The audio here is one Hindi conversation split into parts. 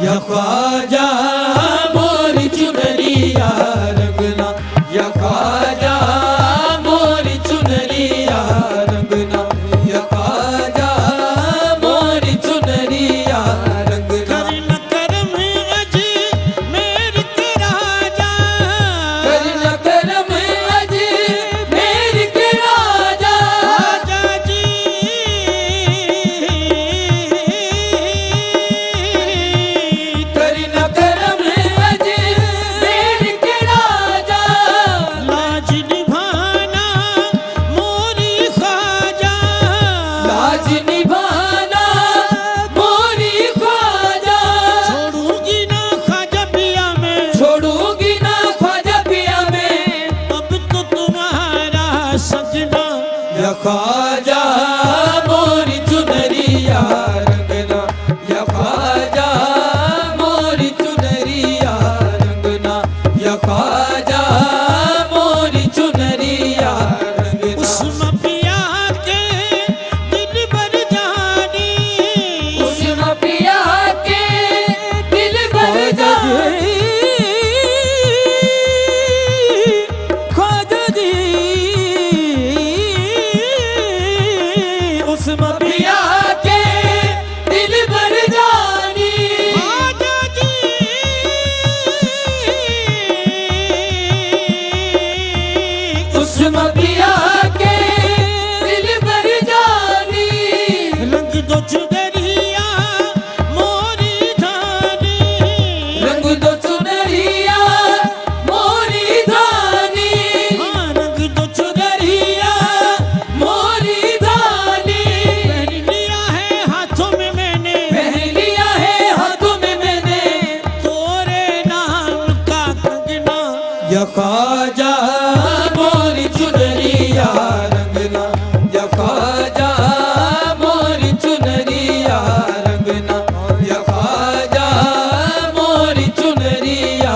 या ख्वाजा मोरी चुनरिया रंगना, या ख्वाजा मोरी चुनरिया रंगना, या ख्वाजा मोरी चुनरिया रंगना। करना करम अज मेर के राजा, करना करम अज मेर के राजा, राजा जी करना करम अज मेर के राजा। लाज निभाना मोरी ख्वाजा, लाज निभाना मोरी ख्वाजा, छोड़ूंगी ना ख्वाजा पिया में, छोड़ूंगी ना ख्वाजा पिया में, अब तो तुम्हारा सजना। या ख्वाजा मोरी चुनरिया रंगना, या ख्वाजा मोरी चुनरिया रंगना, या ख्वाजा मोरी चुनरिया रंगना। उसमें पिया के दिल भर जानी, उसमें पिया के दिल भर जानी, ख्वाजा जी उसमें पिया के दिल भर जानी, ख्वाजा जी उसमें पिया के दिल भर जानी। रंग दो चुनरिया मोरी धानी, रंग दो चुनरिया मोरी धानी, हाँ रंग दो चुनरिया मोरी धानी। पहन लिया है हाथों में मैंने, पहन लिया है हाथों में मैंने, तोरे नाम का कंगना। या ख्वाजा मोरी चुनरिया रंगना, या ख्वाजा मोरी चुनरिया रंगना, या ख्वाजा मोरी चुनरिया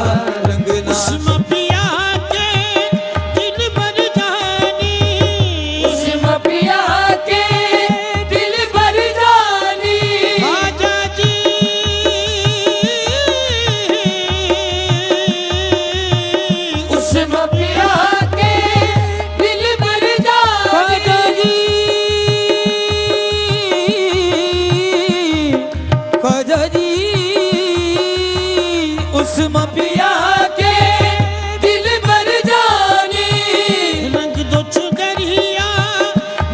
रंगना। उसमें पिया के दिल भर जानी, उसमें पिया के दिल भर जानी, ख्वाजा जी उसमें पिया के दिल भर जानी। ख्वाजा जी उसमें पिया के दिल भर जानी, रंग दो चुनरिया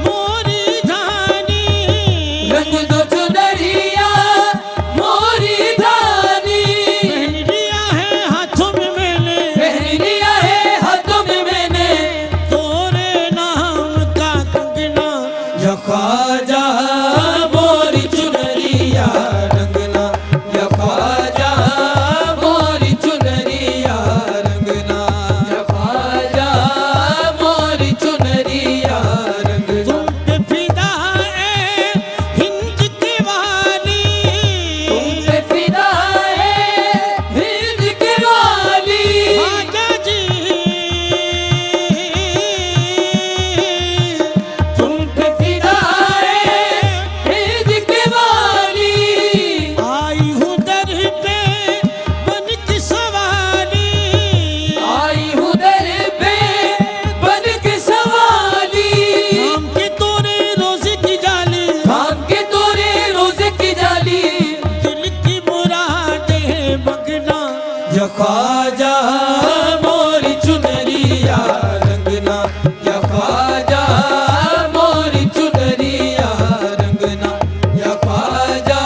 मोरी धानी, रंग दो चुनरिया मोरी धानी। पहन लिया है हाथों में मैंने, पहन लिया है हाथों में मैंने, तोरे नाम का कंगना। या ख्वाजा मोरी चुनरिया रंगना, या ख्वाजा मोरी चुनरिया रंगना, या ख्वाजा मोरी चुनरिया रंगना। तुम पे फिदा है हिंद के वाली, तुम पे फिदा है हिंद के वाली, ख्वाजा जी तुम पे फिदा है हिंद के वाली। आई हूँ दर पे बन की सवाली, आई हूँ दर पे बन के सवाली, काम के तोरे रोजे की जाली, काम के तोरे रोजे की जाली। दिल की मुरादें मगना। या ख्वाजा मोरी चुनरिया रंगना, या ख्वाजा मोरी चुनरिया रंगना, या ख्वाजा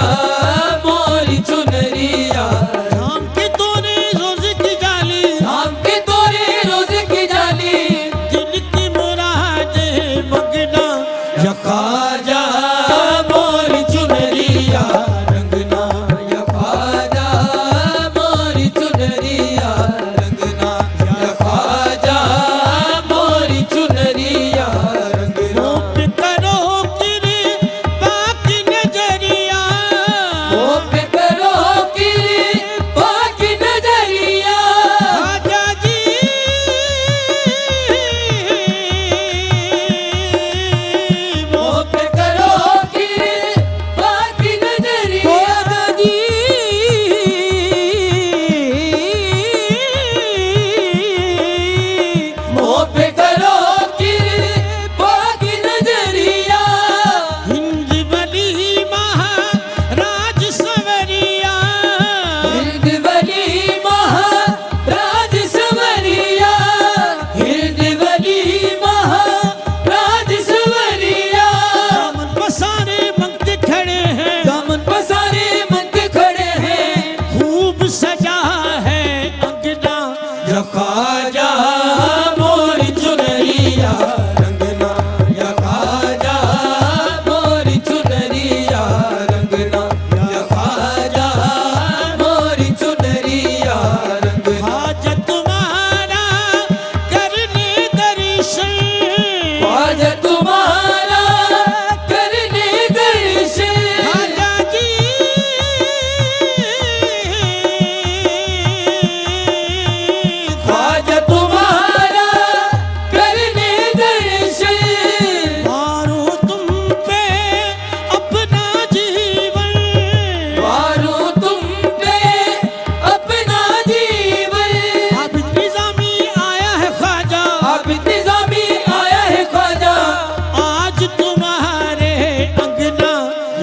मोरी चुनरिया। काम के तोरे रोजे की जाली, शाम के तोरे रोजे की जाली, दिल की मुरादें मगना। या ख्वाजा मोरी चुनरिया रंगना, या ख्वाजा मोरी चुनरिया रंगना, या ख्वाजा मोरी चुनरिया रंगना। मुँह करो किरे बाकी नजरिया, मुँह पे करो किरी बाकी नजरिया, ख्वाजा जी मुँह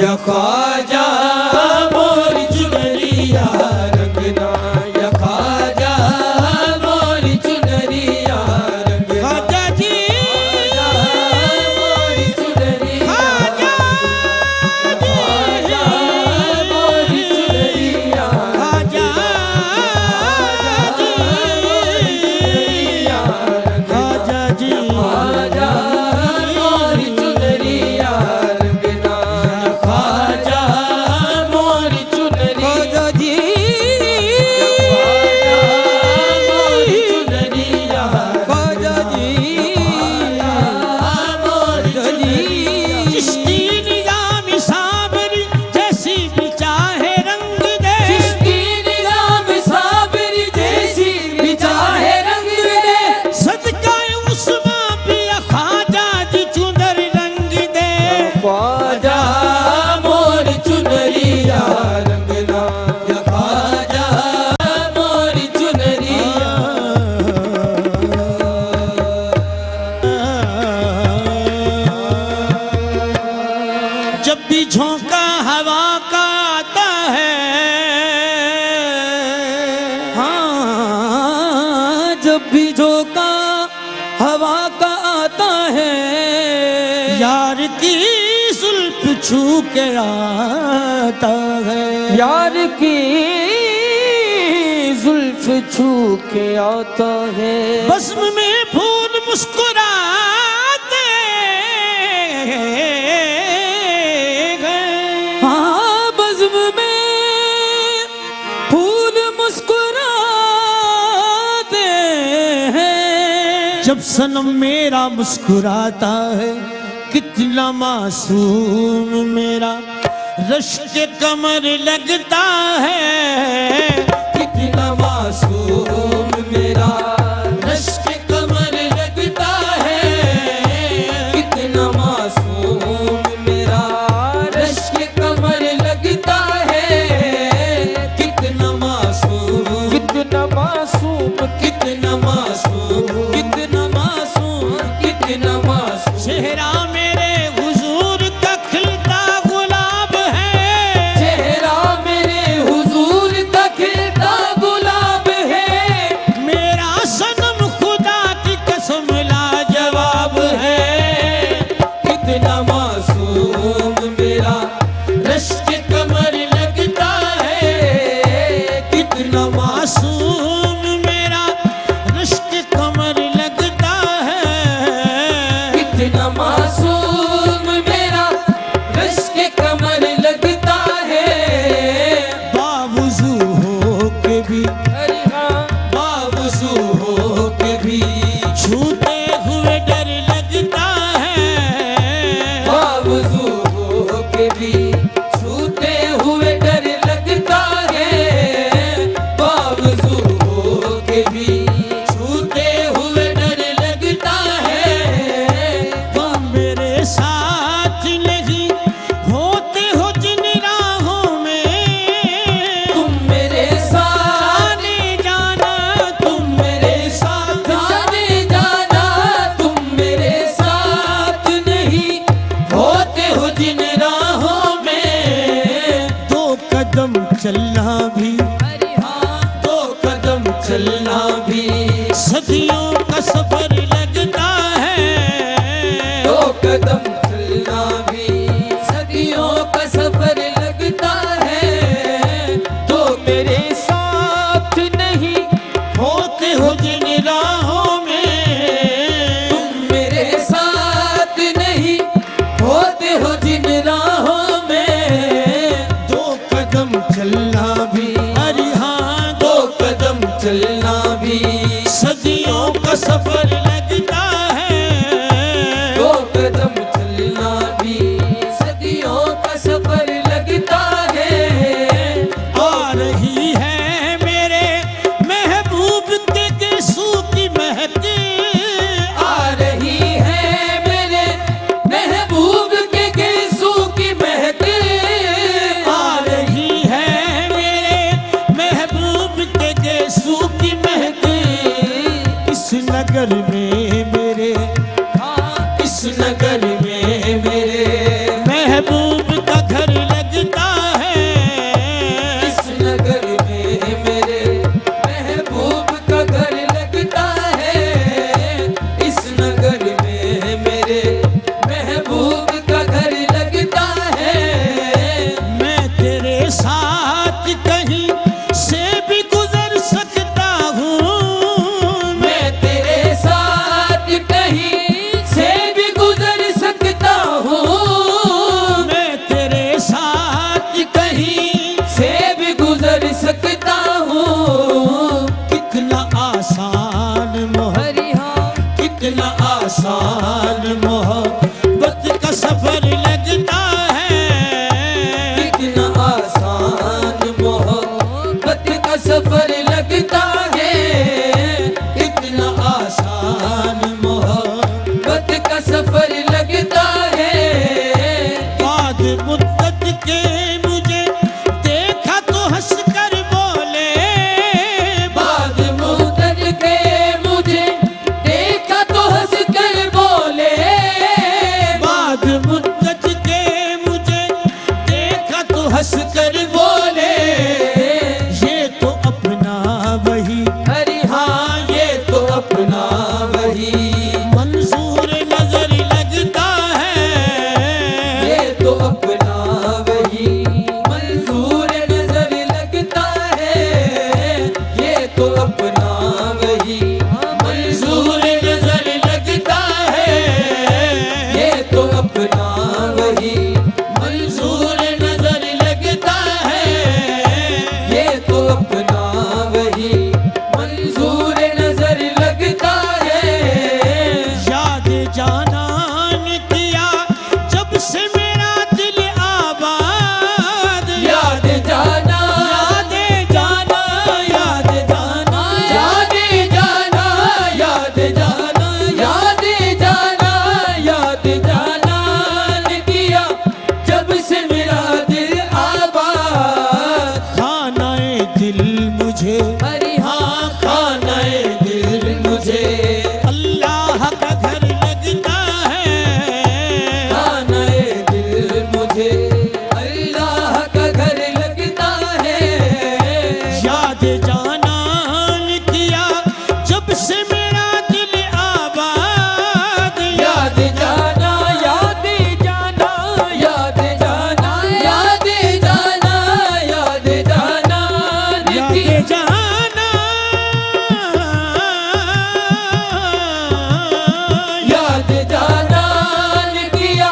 या ख्वाजा मोरी चुनरिया रंगना, या ख्वाजा मोरी चुनरिया रंगना। ख्वाजा जी मोरी चुनरिया, ख्वाजा मोरी चुनरिया, ख्वाजा ख्वाजा जी ख्वाजा मोरी चुनरिया रंगना, ख्वाजा मोरी चुनरिया, ख्वाजा जी मोरी चुनरिया, ख्वाजा जी मोरी चुनरिया। चिश्ती निगाह साबरी जैसी भी चाहे रंग दे, जिसकी निगाह में साबरी जैसी भी चाहे रंग दे, सदकाए उस्मा पिया ख्वाजा जी चुनर रंग दे। ख्वाजा मोरी चुनरिया रंगना, या ख्वाजा मोरी चुनरिया। जब भी झोंका हवा का आता है, हाँ जब भी झोंका हवा का आता है, यार की जुल्फ छू के आता है। यार की जुल्फ छू के आता है। बज़्म में फूल मुस्कुराते हैं, हाँ बज़्म में फूल मुस्कुराते हैं। जब सनम मेरा मुस्कुराता है, कितना मासूम मेरा रश्क कमर लगता है। कितना मासूम मेरा रश्क कमर लगता है। कितना मासूम मेरा रश्क कमर लगता है। कितना मासूम, कितना मासूम, कितना मासूम, कितना मासूम, कितना मासूम। चेहरा मेरे हुजूर का खिलता गुलाब है, चेहरा मेरे हुजूर का खिलता गुलाब है। मेरा सनम खुदा की कसम लाजवाब है। कितना मासूम मेरा रश्क कमर लगता है। कितना मासूम मेरा रश्क कमर लगता है। कितना मासूम मेरा रश्क कमर लगता है। बावुज़ू हो के भी, अरे हाँ बावुज़ू हो के भी, छूते हुए डर लगता है। बावुज़ू हो के भी, छूते हुए डर लगता है। बावुज़ू हो के भी, छूते हुए डर लगता है। तुम मेरे साथ नहीं होते हो जिन राहों में, तुम मेरे साथ आने जाना तुम मेरे साथ आने जाना। तुम मेरे साथ नहीं होते हो जिन राहों में। दो कदम चलना भी, अरे हाँ दो कदम चलना भी, सदियों का सफर लगता है। दो कदम चलना भी सदियों का सफर लगता है। तो मेरे साथ नहीं होते हो जिन राहों में, तुम मेरे साथ नहीं होते हो जिन राहों में। दो कदम चलना भी, अरे हाँ दो कदम चलना भी सदियों का सफर लगता है। दो कदम चलना भी अपना वही मंजूर नजर लगता है, ये तो अपना वही मंजूर नजर लगता है। याद जानान किया जब से मेरा दिल आबाद, याद जाना याद जाना, याद जाना, याद जाना, याद जाना, याद जाना, याद जाना किया जब से मेरा दिल आबाद। खानाए दिल मुझे, अरे हाँ खानाए दिल मुझे अल्लाह का घर लगता है। खानाए दिल मुझे अल्लाह का घर लगता है। याद जानान किया जब से मेरा दिल आबाद, याद जाना, याद जाना, याद जाना, याद जाना, याद जाना याद जाना, याद जाना किया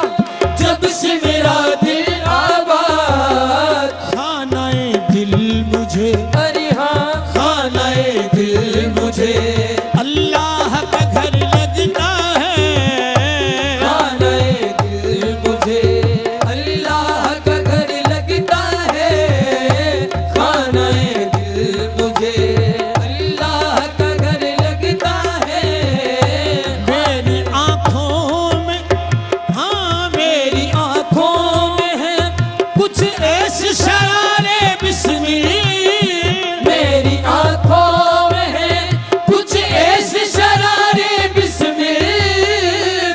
जब से मेरा दिल आबाद। खानाए दिल मुझे, अरे हाँ खानाए दिल मुझे अल्लाह का घर लगता है। खानाए दिल मुझे अल्लाह का घर लगता है। खानाए दिल मुझे अल्लाह का घर लगता है। मेरी आँखों में, हाँ मेरी आँखों में है कुछ ऐसे शरारे बिस्मिल, मेरी आँखों में है कुछ ऐसे शरारे बिस्मिल।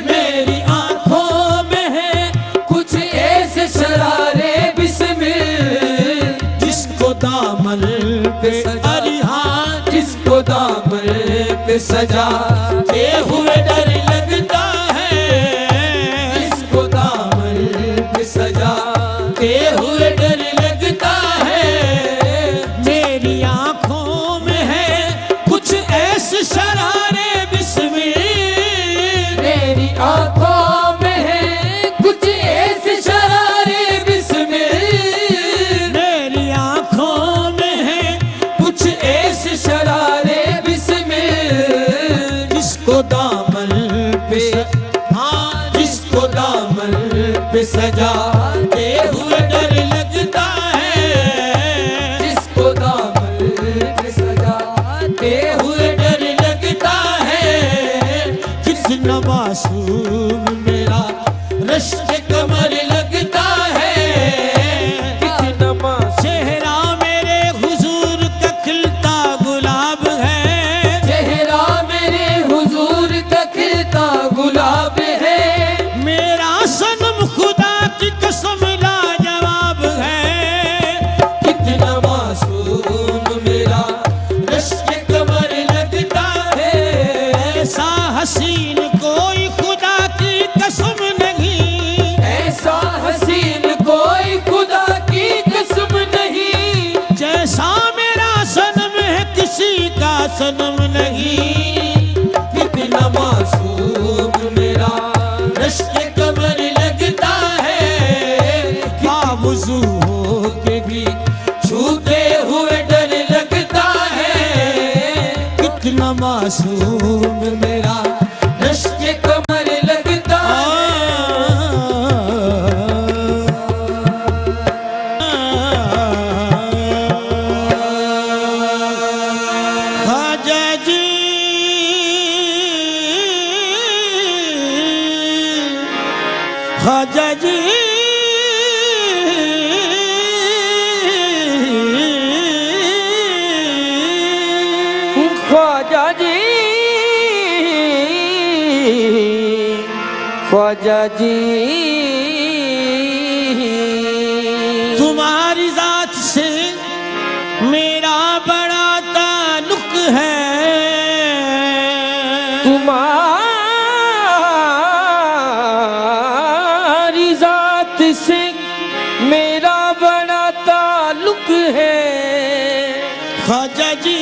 मेरी आँखों में है कुछ ऐसे शरारे बिस्मिल। जिसको दामन पे अरे हाँ जिसको दामन पे सजाते हुए डर लगता है। जिसको दामन पे सजाते हुए डर लगता है। मेरी आँखों में है कुछ ऐसे शरारे बिस्मिल, मेरी आँखों में है कुछ ऐसे शरारे बिस्मिल। मेरी आँखों में है कुछ ऐसे शरारे बिस्मिल। जिसको दामन पे, हाँ जिसको दामन पे सजाते हुए डर लगता है। जिसको दामन पे सजाते हुए डर लगता है। कितना मासूम मेरा रश्क कमर लगता है। कितना मासूम चेहरा मेरे हुजूर का खिलता गुलाब है। चेहरा मेरे हुजूर का खिलता गुलाब है। मेरा सनम खुदा की कसम लाजवाब है। कितना मासूम मेरा रश्क कमर लगता है। ऐसा हसीन कोई खुदा की कसम नहीं, ऐसा हसीन कोई खुदा की कसम नहीं। जैसा मेरा सनम है किसी का सनम नहीं। कितना मासूम मेरा रश्क कमर लगता है। बावजू हो के भी छूते हुए डर लगता है। कितना मासूम मेरा रश्क कमर लगता ख्वाजा जी, ख्वाजा जी, ख्वाजा जी, ख्वाजा जी। तुम्हारी जात से मेरा बड़ा ताल्लुक है। तुम्हारी जात से मेरा बड़ा ताल्लुक है। ख्वाजा जी,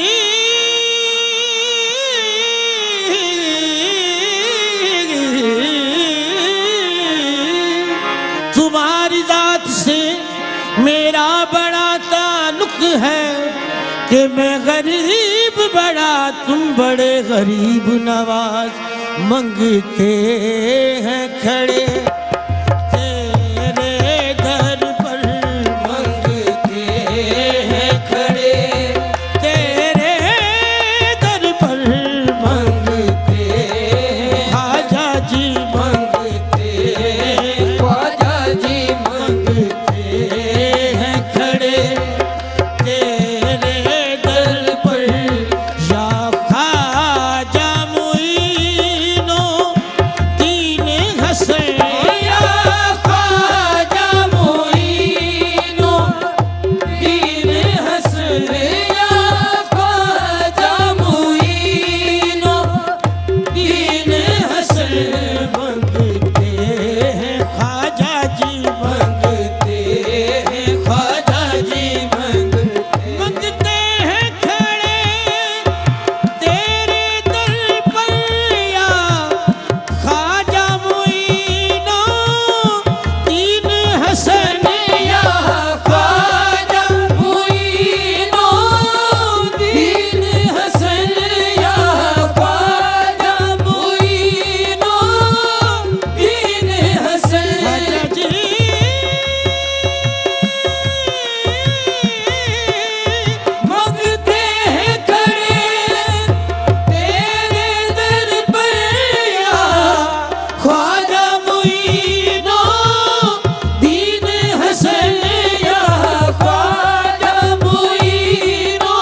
मेरा बड़ा ताल्लुक है कि मैं गरीब बड़ा, तुम बड़े गरीब नवाज मंगते हैं खड़े तेरे दर पर, मंगते हैं खड़े तेरे दर पर मंगते ख्वाजा जी मंगते ख्वाजा जी मंगते हैं खड़े तेरे दर पर या ख्वाजा मुईनो दीन हसन। या ख्वाजा मुईनो दीन हसन, या ख्वाजा मुईनो दीन हसन मंगते हैं ख्वाजा जी मंगते हैं ख्वाजा जी मंगते हैं खड़े तेरे दर पर या ख्वाजा मुईनो दीन हसन। या ख्वाजा मुईनो दीन हसन, या ख्वाजा मुईनो दीन हसन। ख्वाजा जी मंगते हैं खड़े तेरे दर पर या ख्वाजा मुईनो दीन हसन, या ख्वाजा मुईनो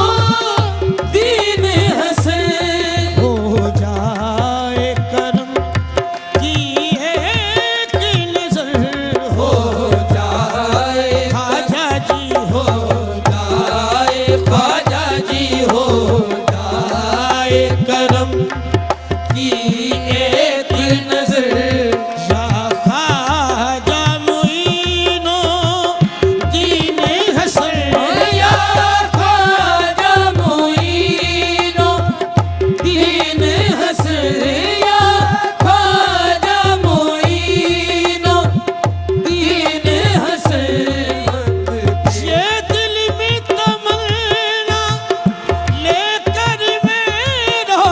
दीन हसन। हो जाए करम की एक नजर हो जाए ख्वाजा जी हो जाए ख्वाजा जी हो जाए करम की एक नजर। या ख्वाजा मुईनो दीन हसन। या ख्वाजा मुईनो दीन हसन, या ख्वाजा मुईनो दीन हसन। ये दिल में तमन्ना लेकर मेरो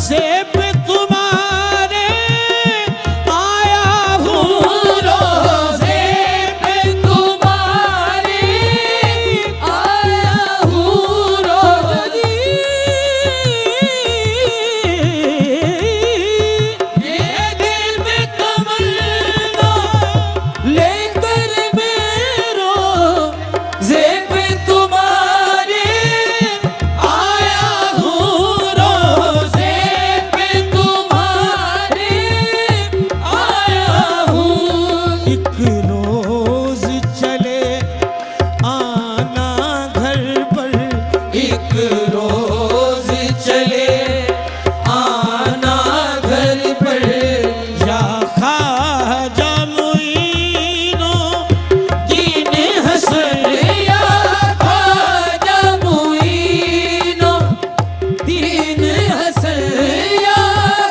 ज़ेब तुम्हारे आया हूँ। रोज़े पे तुम्हारे आया हूँ रोज़ी। ये दिल में तमन्ना लेकर मेरो ज़ेब तुम्हारे आया हूँ रोज़े पे तुम्हारे आया हूँ। एक रोज चले आना घर पर एक रोज चले आना घर पर या ख्वाजा मुईनो दीन हसन। या ख्वाजा मुईनो दीन हसन, या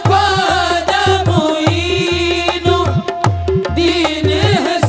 ख्वाजा मुईनो दीन हसन।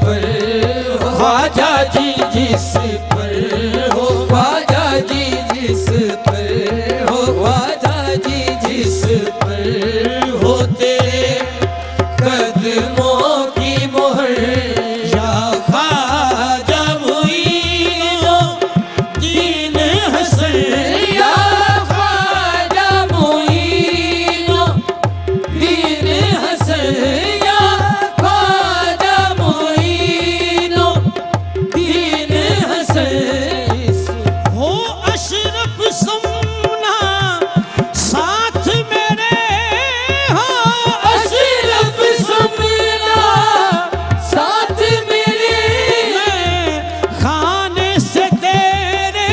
पर हो, ख्वाजा जी जिस पर हो ख्वाजा जी जिस पर हो, ख्वाजा जी जिस पर हो, तेरे कदमों की मोहर या ख्वाजा मुईनुद्दीन हसन या ख्वाजा मुईनुद्दीन हसन, या ख्वाजा मुईनुद्दीन हसन। हो अशरफ समना साथ मेरे हो अशरफ समना साथ मेरे, मैं खाने से तेरे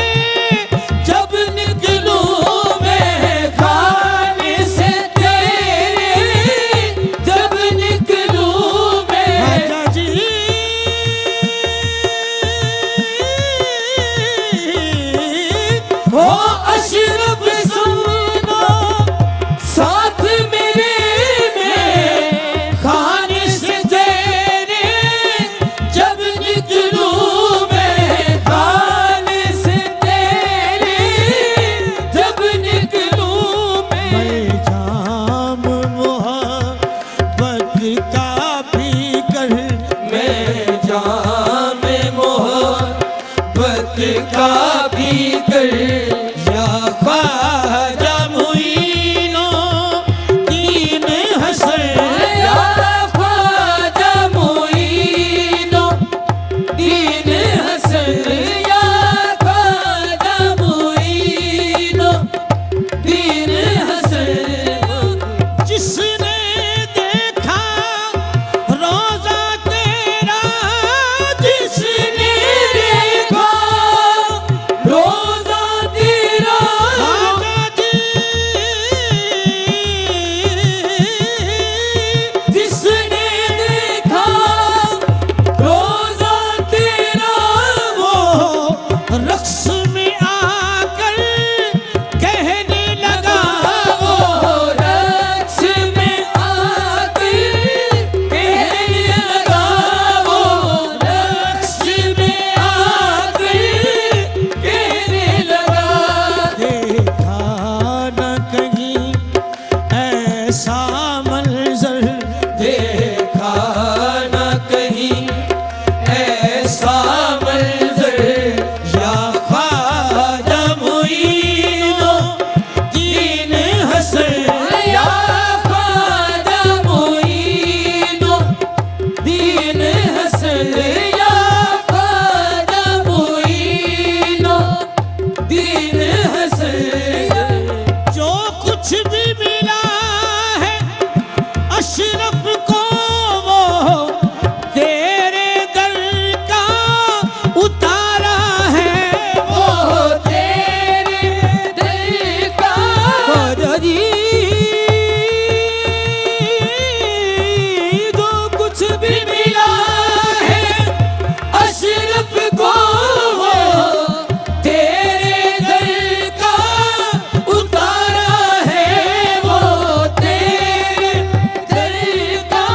जब निकलूं मैं खाने से तेरे, जब निकलूं मैं। ख्वाजा जी हो अशरफ समना साथ मेरे, मैं खाने से तेरे जब निकलूं मैं खाने से तेरे, जब निकलूं मैं। मैं जाम मोहब्बत का पी कर मैं जाम मोहब्बत का भी कर, या ख्वाजा मुईनुद्दीन हसन या ख्वाजा मुईनुद्दीन हसन, या ख्वाजा मुईनुद्दीन हसन। जिसने देखा रोजा तेरा जिसने देखा रोजा तेरा, ख्वाजा जी जिसने देखा रोजा तेरा, वो रक्स में आकर कहने लगा वो रक्स में आकर कहने लगा, वो रक्स में आकर कहने लगा। देखा न कहीं ऐसा मंजर देखा न कहीं ऐसा मंजर, या ख्वाजा मुईनुद्दीन हसन या ख्वाजा मुईनुद्दीन हसन, या ख्वाजा मुईनुद्दीन हसन। जो कुछ भी मिला है अशरफ को वो तेरे दर का उतारा है वो तेरे दिल का ख्वाजा जी जो कुछ भी मिला है अशरफ को, वो तेरे दिल का उतारा है, वो तेरे दिल का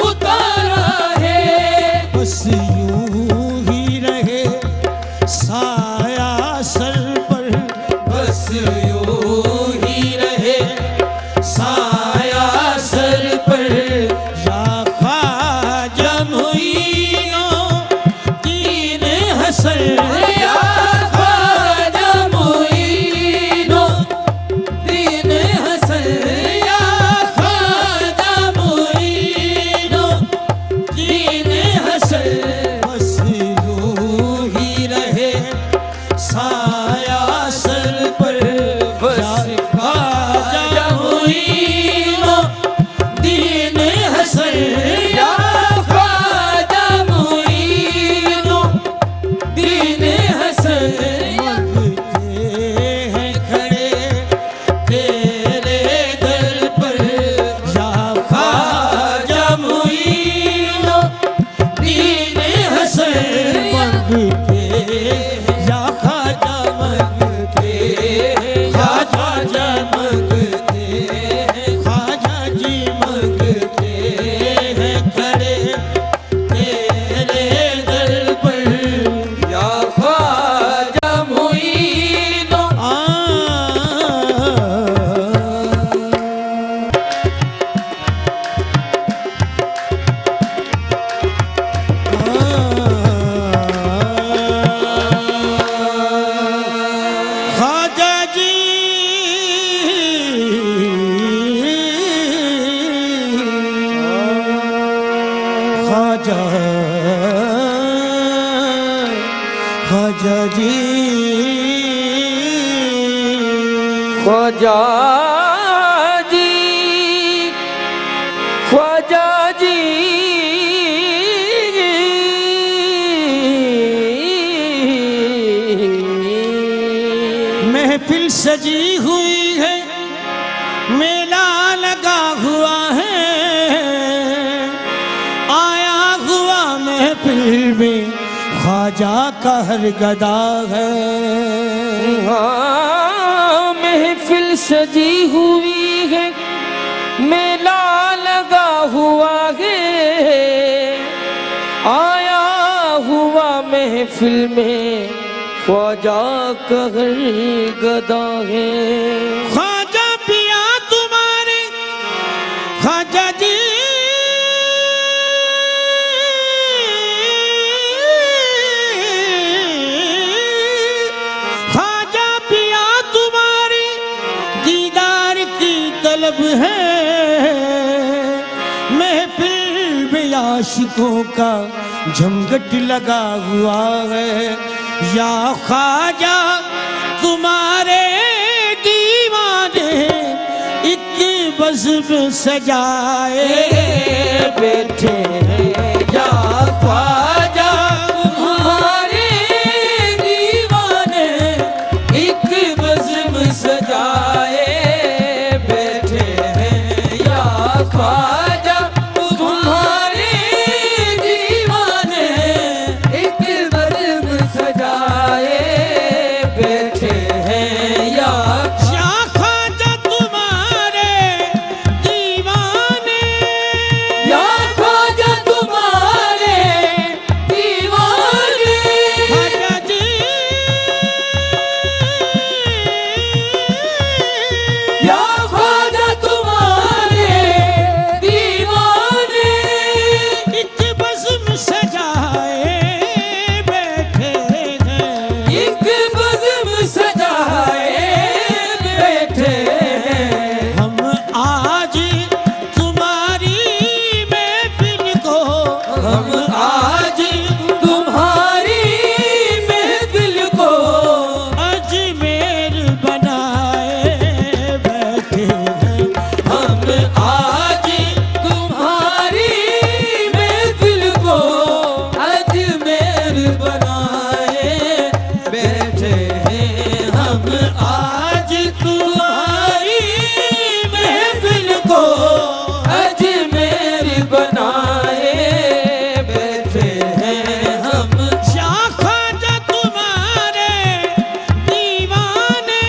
उतारा है। बस यूं ही रहे साया सर पर बस यूं ही रहे साया सर पर, या ख्वाजा मुईनुद्दीन हसन या ख्वाजा मुईनुद्दीन हसन, या ख्वाजा मुईनुद्दीन हसन। ख्वाजा जी ख्वाजा जी ख्वाजा जी महफिल सजी हुई है, मेला लगा हुआ है, आया हुआ महफिल में ख्वाजा का हर गदा है। हाँ महफिल सजी हुई है, मेला लगा हुआ है, आया हुआ महफिल में ख्वाजा का हर गदा है। ख्वाजा पिया तुम्हारे ख्वाजा जी ख्वाजा पिया तुम्हारे दीदार की तलब है, महफिल में आशिकों का झमघट लगा हुआ है। या ख्वाजा तुम्हारे दीवाने एक बज़्म सजाए बैठे हैं। या ख्वाजा तुम्हारे दीवाने एक बज़्म सजाए बैठे हैं। या ख्वाजा तुम्हारे दीवाने एक बज़्म सजाए बैठे हैं। या ख्वाजा तुम्हारे दीवाने या ख्वाजा तुम्हारे दीवाने ख्वाजा जी या ख्वाजा तुम्हारे दीवाने एक बज़्म सजाए बैठे हैं। एक बज़्म सजाए बैठे हैं। हम आज तुम्हारी महफिल को हम आज तुम्हारी महफिल को अजमेर बनाए बैठे हैं। हम आज तुम्हारी महफिल को अजमेर बनाए बैठे हैं। हम आज तुम्हारी महफिल को अजमेर बनाए बैठे हैं। हम शाह ख्वाजा तुम्हारे दीवाने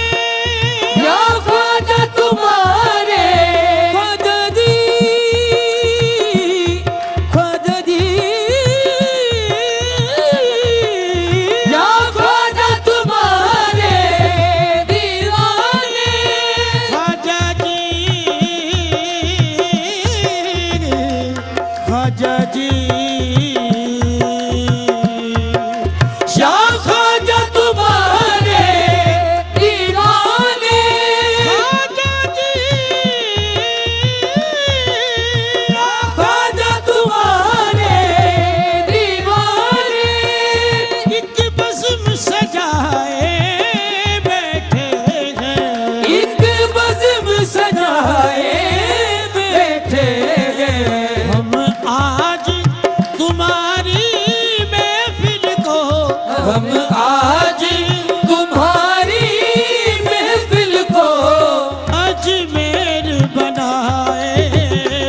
या ख्वाजा तुम्हारे ख्वाजा जी ख्वाजा जी या ख्वाजा तुम्हारे दीवाने ख्वाजा जी ख्वाजा जी या ख्वाजा तुम्हारे दीवाने ख्वाजा जी ख्वाजा तुम्हारे दीवाने एक बज़्म सजाए बैठे हैं। एक बज़्म सजाए बैठे हैं। हम आज तुम्हारी महफिल को हम आज तुम्हारी महफिल को अजमेर बनाए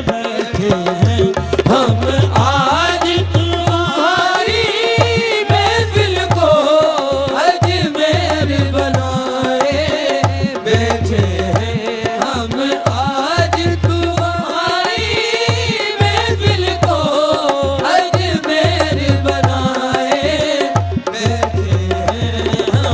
बैठे हैं। हम आज तुम्हारी महफिल को अजमेर बनाए बैठे हैं। हम आज तुम्हारी महफिल को अजमेर बनाए बैठे हैं।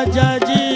ख्वाजा जी